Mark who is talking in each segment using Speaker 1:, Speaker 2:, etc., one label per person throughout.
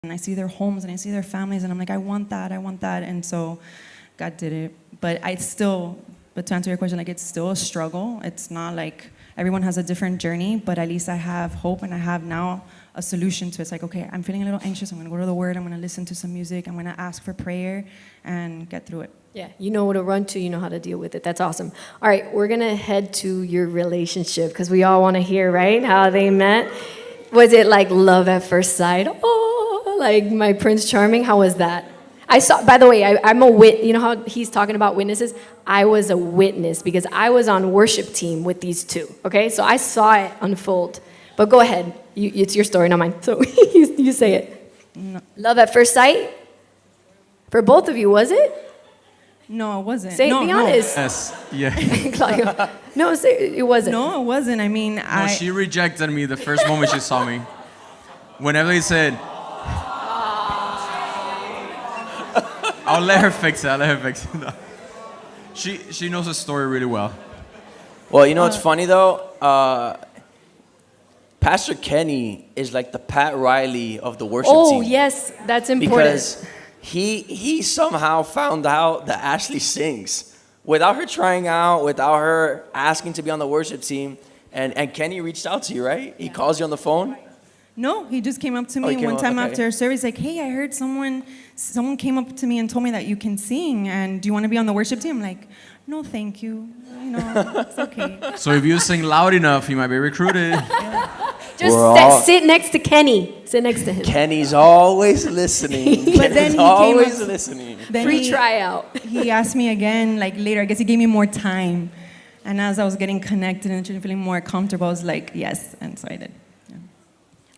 Speaker 1: and I see their homes and I see their families, and I'm like, I want that. And so God did it. But to answer your question, like, it's still a struggle. It's not like everyone has a different journey, but at least I have hope, and I have now a solution to it. It's like, okay, I'm feeling a little anxious. I'm going to go to the Word. I'm going to listen to some music. I'm going to ask for prayer and get through it.
Speaker 2: Yeah, you know what to run to. You know how to deal with it. That's awesome. All right, we're going to head to your relationship because we all want to hear, right, how they met. Was it like love at first sight? Oh, like my Prince Charming? How was that? I saw, by the way, I'm a you know how he's talking about witnesses? I was a witness because I was on worship team with these two, okay? So I saw it unfold. But go ahead. It's your story, not mine. So you say it.
Speaker 1: No.
Speaker 2: Love at first sight? For both of you, was it?
Speaker 1: No, it wasn't.
Speaker 2: Be honest.
Speaker 3: Yes, yeah.
Speaker 2: Claudio. No, it wasn't.
Speaker 1: No, it wasn't. I mean,
Speaker 3: No, she rejected me the first moment she saw me. Whenever he said, I'll let her fix it. No. She knows the story really well.
Speaker 4: Well, you know what's funny though? Pastor Kenny is like the Pat Riley of the worship team.
Speaker 2: Oh, yes, that's important.
Speaker 4: Because he somehow found out that Ashley sings without her trying out, without her asking to be on the worship team. And Kenny reached out to you, right? He calls you on the phone?
Speaker 1: No, he just came up to me one time after a service, like, hey, I heard someone came up to me and told me that you can sing, and do you want to be on the worship team? I'm like, no, thank you. You know, it's okay.
Speaker 3: So if you sing loud enough, you might be recruited.
Speaker 2: Just sit next to Kenny. Sit next to him.
Speaker 4: Kenny's always listening.
Speaker 1: But then
Speaker 4: Kenny's always listening.
Speaker 2: Free tryout.
Speaker 1: He asked me again, like, later. I guess he gave me more time. And as I was getting connected and feeling more comfortable, I was like, yes. And so I did. Yeah.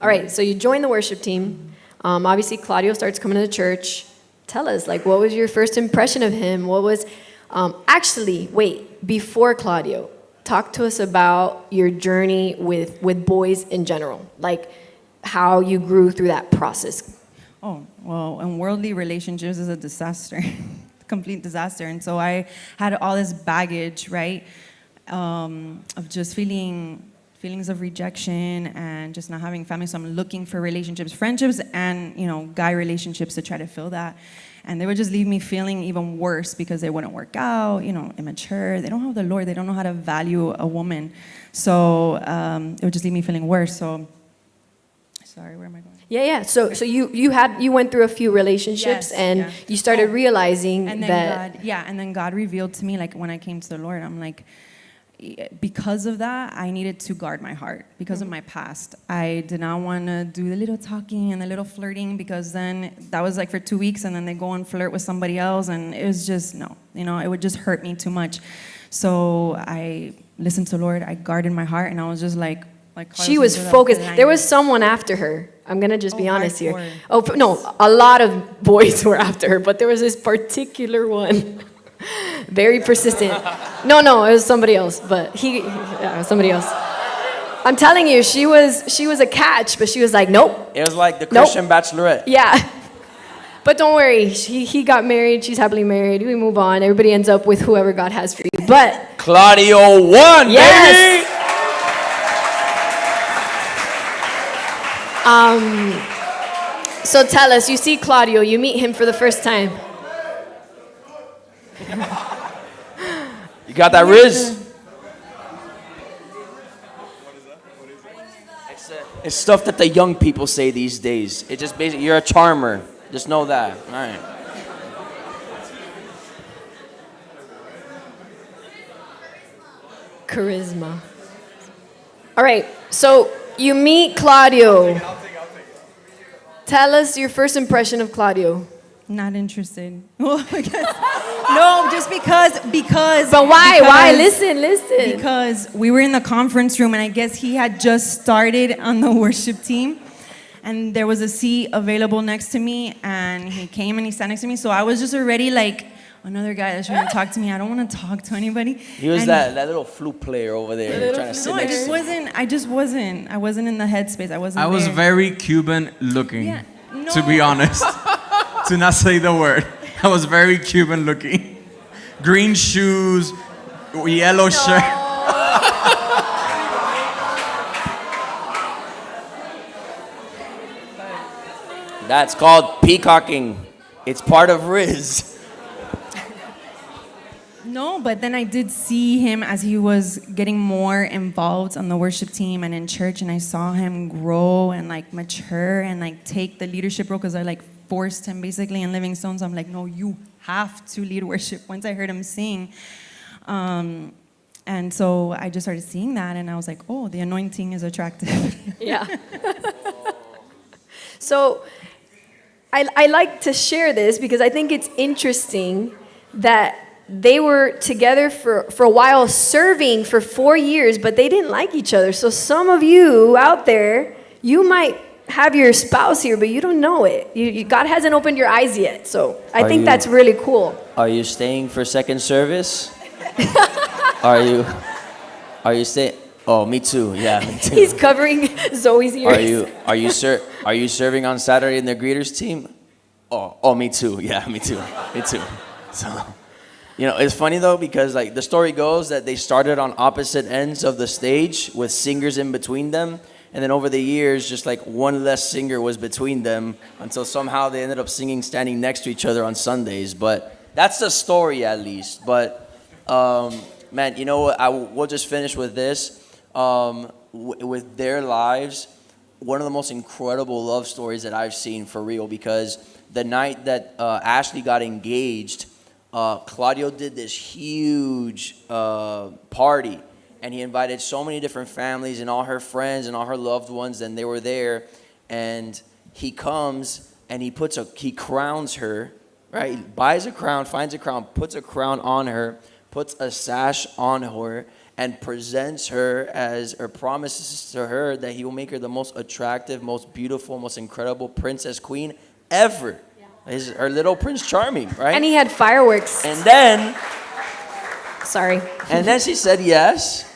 Speaker 2: All right, so you joined the worship team. Obviously, Claudio starts coming to church. Tell us, like, what was your first impression of him? What was... before Claudio, talk to us about your journey with boys in general, like how you grew through that process.
Speaker 1: Oh, well, and worldly relationships is a disaster, complete disaster. And so I had all this baggage, right, of just feelings of rejection and just not having family. So I'm looking for relationships, friendships, and, guy relationships to try to fill that. And they would just leave me feeling even worse because they wouldn't work out, immature. They don't have the Lord. They don't know how to value a woman. So it would just leave me feeling worse. So, sorry, where am I going?
Speaker 2: Yeah. So you went through a few relationships, and you started realizing
Speaker 1: and then
Speaker 2: that.
Speaker 1: And then God revealed to me, like, when I came to the Lord, I'm like, because of that, I needed to guard my heart because of my past. I did not want to do the little talking and the little flirting because then that was like for 2 weeks and then they go and flirt with somebody else and it was just, no, it would just hurt me too much. So I listened to the Lord, I guarded my heart, and I was just like
Speaker 2: she was focused. There was someone after her. I'm going to just be honest
Speaker 1: hardcore.
Speaker 2: here. Oh, no, a lot of boys were after her, but there was this particular one. Very persistent. No, it was somebody else, but somebody else. I'm telling you, she was a catch, but she was like, nope.
Speaker 4: It was like the Christian Bachelorette.
Speaker 2: Yeah. But don't worry, he got married, she's happily married, we move on, everybody ends up with whoever God has for you. But
Speaker 4: Claudio won,
Speaker 2: yes.
Speaker 4: baby!
Speaker 2: So tell us, you see Claudio, you meet him for the first time.
Speaker 4: You got that Riz? It's stuff that the young people say these days. It just basically, you're a charmer. Just know that. All right.
Speaker 2: Charisma. All right, so you meet Claudio. Tell us your first impression of Claudio.
Speaker 1: Not interested. No, just because.
Speaker 2: But why? Why? Listen.
Speaker 1: Because we were in the conference room, and I guess he had just started on the worship team, and there was a seat available next to me, and he came and he sat next to me. So I was just already like, another guy that's trying to talk to me. I don't want to talk to anybody.
Speaker 4: He was that little flute player over there trying to sit next to me.
Speaker 1: I wasn't in the headspace. I
Speaker 3: was very Cuban looking,
Speaker 1: Yeah. No.
Speaker 3: to be honest. To not say the word. I was very Cuban looking. Green shoes, yellow shirt.
Speaker 4: That's called peacocking. It's part of Riz.
Speaker 1: No, but then I did see him as he was getting more involved on the worship team and in church, and I saw him grow and like mature and like take the leadership role because I like forced him basically in LivingStones. I'm like, no, you have to lead worship. Once I heard him sing, and so I just started seeing that, and I was like, oh, the anointing is attractive.
Speaker 2: Yeah. So I like to share this because I think it's interesting that they were together for a while, serving for 4 years, but they didn't like each other. So some of you out there, you might have your spouse here, but you don't know it. God hasn't opened your eyes yet. So I think that's really cool.
Speaker 4: Are you staying for second service? Are you staying? Oh, me too. Yeah, me too.
Speaker 2: He's covering Zoe's ears.
Speaker 4: Are you serving on Saturday in the greeters team? Oh, me too. Yeah, me too. Me too. So, it's funny though because like the story goes that they started on opposite ends of the stage with singers in between them, and then over the years, just like one less singer was between them until somehow they ended up singing standing next to each other on Sundays. But that's the story at least. But man, you know what? We'll just finish with this. With their lives, one of the most incredible love stories that I've seen for real, because the night that Ashley got engaged, Claudio did this huge party, and he invited so many different families and all her friends and all her loved ones, and they were there. And he comes and he crowns her, right? He buys a crown, finds a crown, puts a crown on her, puts a sash on her, and presents her or promises to her that he will make her the most attractive, most beautiful, most incredible princess queen ever. Her little Prince Charming, right?
Speaker 2: And he had fireworks.
Speaker 4: And then,
Speaker 2: Sorry.
Speaker 4: and then she said yes.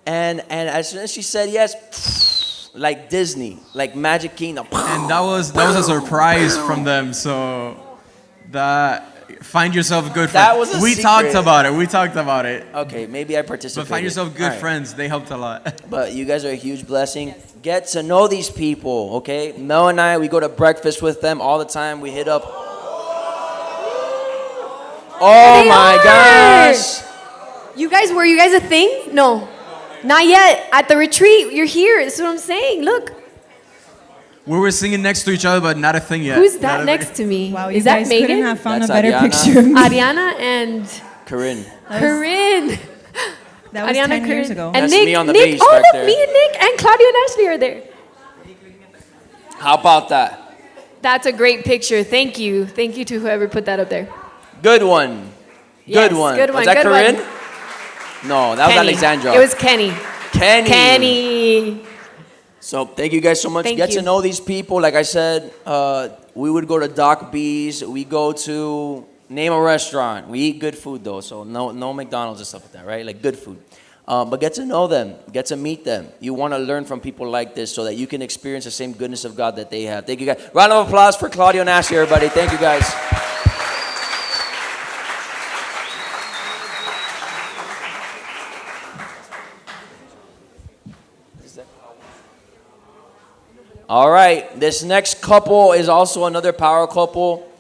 Speaker 4: And as soon as she said yes, like Disney, like Magic Kingdom.
Speaker 3: And that was a surprise from them. So find yourself good friends.
Speaker 4: That was a
Speaker 3: we
Speaker 4: secret.
Speaker 3: talked about it.
Speaker 4: Okay, maybe I participated.
Speaker 3: But find yourself good
Speaker 4: All right.
Speaker 3: friends. They helped a lot.
Speaker 4: But you guys are a huge blessing. Get to know these people, okay? Mel and I, we go to breakfast with them all the time. We hit up. Oh my gosh.
Speaker 2: Were you guys a thing? No. Not yet. At the retreat, you're here. This is what I'm saying. Look.
Speaker 3: We were singing next to each other, but not a thing yet.
Speaker 2: Who's that next to me?
Speaker 1: Wow, you
Speaker 2: is that
Speaker 1: guys
Speaker 2: Megan?
Speaker 1: couldn't have found
Speaker 4: That's
Speaker 1: a better
Speaker 4: Ariana.
Speaker 1: picture of me.
Speaker 2: Ariana and
Speaker 4: Corinne.
Speaker 2: Corinne.
Speaker 1: That was
Speaker 2: Ariana,
Speaker 1: 10 years
Speaker 2: Corinne.
Speaker 1: ago.
Speaker 2: And
Speaker 4: That's
Speaker 2: Nick,
Speaker 4: me on the
Speaker 2: Nick,
Speaker 4: bass
Speaker 2: oh
Speaker 4: back
Speaker 2: look,
Speaker 4: there.
Speaker 2: me and Nick and Claudio and Ashley are there.
Speaker 4: How about that?
Speaker 2: That's a great picture. Thank you. Thank you to whoever put that up there.
Speaker 4: Good one.
Speaker 2: Yes,
Speaker 4: Good one.
Speaker 2: good one,
Speaker 4: Was that
Speaker 2: good
Speaker 4: Corinne?
Speaker 2: one.
Speaker 4: No, that was
Speaker 2: Kenny.
Speaker 4: Alexandra.
Speaker 2: It was Kenny.
Speaker 4: Kenny.
Speaker 2: Kenny.
Speaker 4: So thank you guys so much.
Speaker 2: Thank
Speaker 4: Get
Speaker 2: you.
Speaker 4: to know these people. Like I said, we would go to Doc B's. We go to name a restaurant. We eat good food though, so no McDonald's and stuff like that, right? Like good food. But get to know them. Get to meet them. You want to learn from people like this so that you can experience the same goodness of God that they have. Thank you guys. Round of applause for Claudio and Ashley, everybody. Thank you guys. All right, this next couple is also another power couple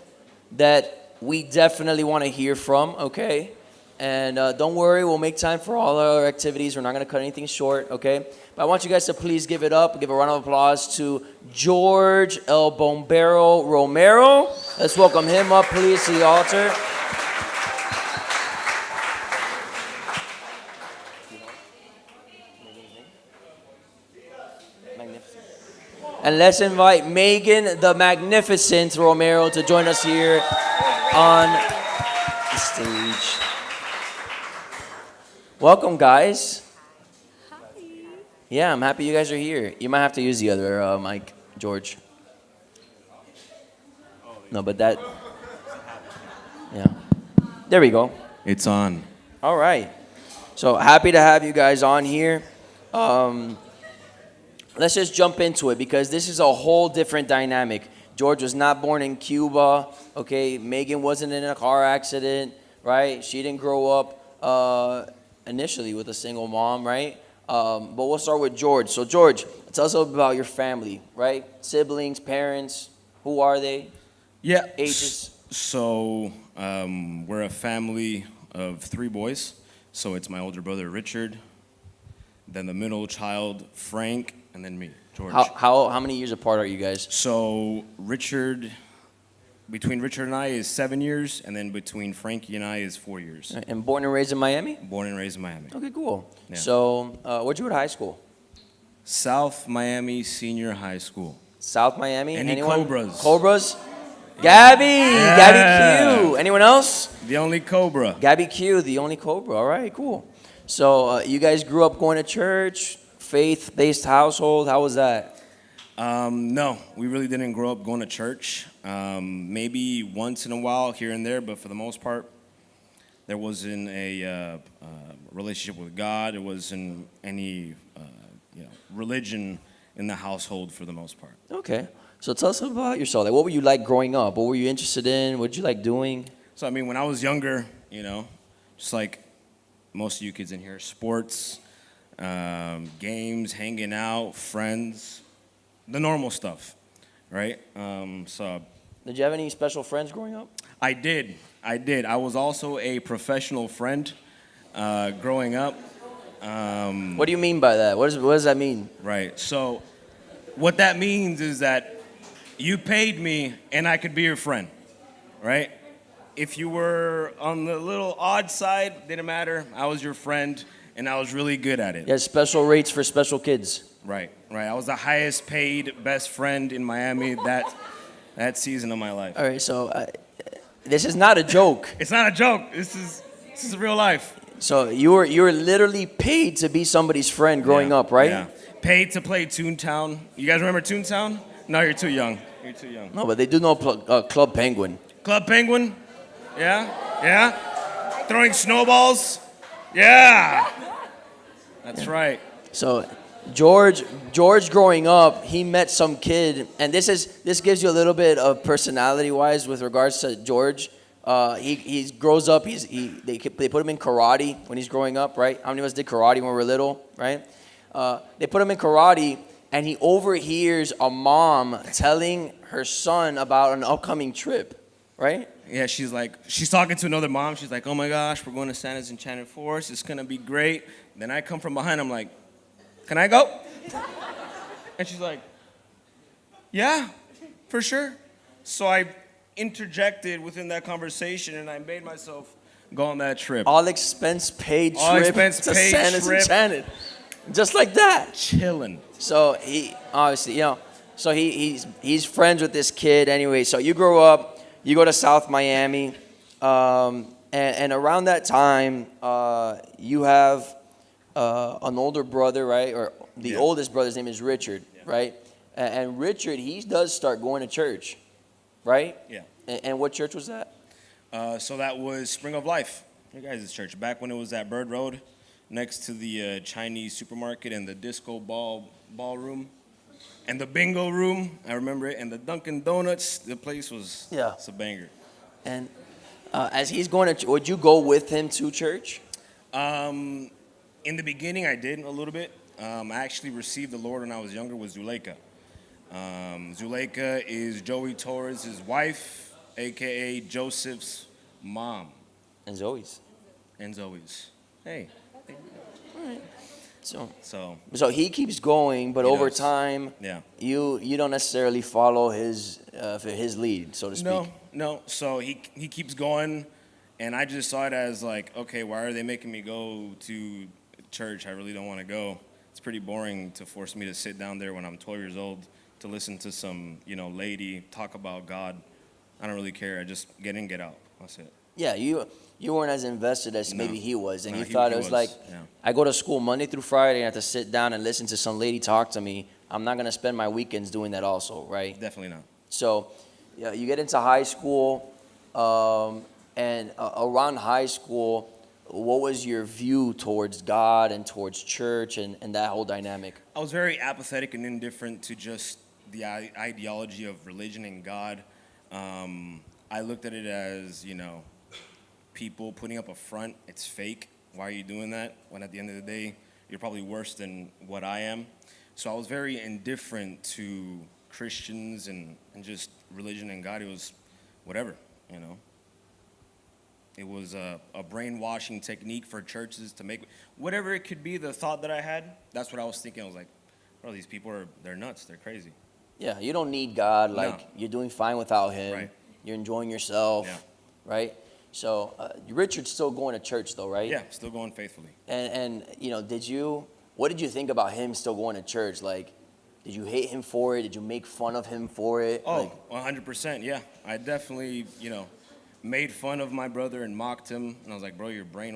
Speaker 4: that we definitely want to hear from, okay? And don't worry, we'll make time for all our activities. We're not going to cut anything short, okay? But I want you guys to please give it up, give a round of applause to George El Bombero Romero. Let's welcome him up, please, to the altar. And let's invite Megan the Magnificent Romero to join us here on the stage. Welcome, guys.
Speaker 2: Hi.
Speaker 4: Yeah, I'm happy you guys are here. You might have to use the other mic, George. No, but that... Yeah. There we go.
Speaker 5: It's on.
Speaker 4: All right. So happy to have you guys on here. Let's just jump into it because this is a whole different dynamic. George was not born in Cuba, okay? Megan wasn't in a car accident, right? She didn't grow up initially with a single mom, right? But we'll start with George. So George, tell us a little bit about your family, right? Siblings, parents, Who are they?
Speaker 3: Yeah.
Speaker 4: Ages?
Speaker 3: So we're a family of 3 boys. So it's my older brother Richard, then the middle child Frank, and then me, George.
Speaker 4: How many years apart are you guys?
Speaker 3: So between Richard and I is 7 years, and then between Frankie and I is 4 years.
Speaker 4: And born and raised in Miami?
Speaker 3: Born and raised in Miami.
Speaker 4: Okay, cool.
Speaker 3: Yeah.
Speaker 4: So, where'd you go to high school?
Speaker 3: South Miami Senior High School.
Speaker 4: South Miami?
Speaker 3: Any
Speaker 4: Anyone?
Speaker 3: Cobras?
Speaker 4: Cobras? Gabby! Gabby Q! Anyone else?
Speaker 3: The only Cobra.
Speaker 4: Gabby Q, the only Cobra. All right, cool. So, you guys grew up going to church, faith-based household. How was that?
Speaker 3: No, we really didn't grow up going to church. Maybe once in a while here and there, but for the most part, there wasn't a relationship with God. There wasn't any religion in the household for the most part.
Speaker 4: Okay. So tell us about yourself. Like, what were you like growing up? What were you interested in? What did you like doing?
Speaker 3: So, I mean, when I was younger, just like most of you kids in here, sports, games, hanging out, friends, the normal stuff, right? So
Speaker 4: Did you have any special friends growing up?
Speaker 3: I did. I was also a professional friend growing up.
Speaker 4: What do you mean by that? What does that mean?
Speaker 3: Right. So what that means is that you paid me and I could be your friend, right? If you were on the little odd side, didn't matter. I was your friend and I was really good at it.
Speaker 4: You had special rates for special kids.
Speaker 3: Right. I was the highest paid best friend in Miami that season of my life.
Speaker 4: All right, so this is not a joke.
Speaker 3: It's not a joke. This is real life.
Speaker 4: So you were literally paid to be somebody's friend growing up, right?
Speaker 3: Yeah. Paid to play Toontown. You guys remember Toontown? No, you're too young. You're too young.
Speaker 4: No, but they do know Club Penguin.
Speaker 3: Club Penguin? Yeah? Throwing snowballs? Yeah. That's right.
Speaker 4: So George growing up, he met some kid, and this gives you a little bit of personality-wise with regards to George. He grows up. They put him in karate when he's growing up, right? How many of us did karate when we were little, right? They put him in karate, and he overhears a mom telling her son about an upcoming trip, right?
Speaker 3: Yeah, she's talking to another mom. She's like, oh my gosh, we're going to Santa's Enchanted Forest. It's going to be great. Then I come from behind. I'm like, can I go? And she's like, yeah, for sure. So I interjected within that conversation, and I made myself go on that trip.
Speaker 4: All expense paid trip
Speaker 3: All expense
Speaker 4: to
Speaker 3: paid
Speaker 4: Santa's
Speaker 3: trip.
Speaker 4: Enchanted. Just like that.
Speaker 3: Chilling.
Speaker 4: So he obviously, so he's friends with this kid anyway. So you grow up, you go to South Miami, and around that time, you have an older brother, right? Or the oldest brother's name is Richard, right? And Richard, he does start going to church, right?
Speaker 3: Yeah.
Speaker 4: And what church was that?
Speaker 3: So that was Spring of Life, your guys' church, back when it was at Bird Road, next to the Chinese supermarket and the disco ballroom, and the bingo room. I remember it, and the Dunkin' Donuts. The place was it's a banger.
Speaker 4: And as he's going to, would you go with him to church?
Speaker 3: In the beginning, I did a little bit. I actually received the Lord when I was younger with Zuleika. Zuleika is Joey Torres' wife, a.k.a. Joseph's mom.
Speaker 4: And Zoe's.
Speaker 3: Hey.
Speaker 4: All right. So he keeps going, but over time, you don't necessarily follow his lead, so to speak.
Speaker 3: No. So he keeps going, and I just saw it as like, okay, why are they making me go to church? I really don't want to go. It's pretty boring to force me to sit down there when I'm 12 years old to listen to some lady talk about God. I don't really care. I just get in, get out. That's it.
Speaker 4: Yeah, you weren't as invested as maybe he was, and you thought it was like, I go to school Monday through Friday and I have to sit down and listen to some lady talk to me. I'm not going to spend my weekends doing that also, right?
Speaker 3: Definitely not.
Speaker 4: So you get into high school, and around high school, what was your view towards God and towards church and that whole dynamic?
Speaker 3: I was very apathetic and indifferent to just the ideology of religion and God. I looked at it as, people putting up a front. It's fake. Why are you doing that? When at the end of the day, you're probably worse than what I am. So I was very indifferent to Christians and just religion and God. It was whatever, you know. It was a brainwashing technique for churches to make whatever it could be. The thought that I had, that's what I was thinking. I was like, bro, these people they're nuts. They're crazy.
Speaker 4: Yeah, you don't need God.
Speaker 3: No.
Speaker 4: Like, you're doing fine without him.
Speaker 3: Right.
Speaker 4: You're enjoying yourself,
Speaker 3: Yeah.
Speaker 4: right? So Richard's still going to church though, right?
Speaker 3: Yeah, still going faithfully.
Speaker 4: And you know, what did you think about him still going to church? Like, did you hate him for it? Did you make fun of him for it?
Speaker 3: Oh, 100%. Yeah, I definitely, made fun of my brother and mocked him. And I was like, bro, you're brainwashed.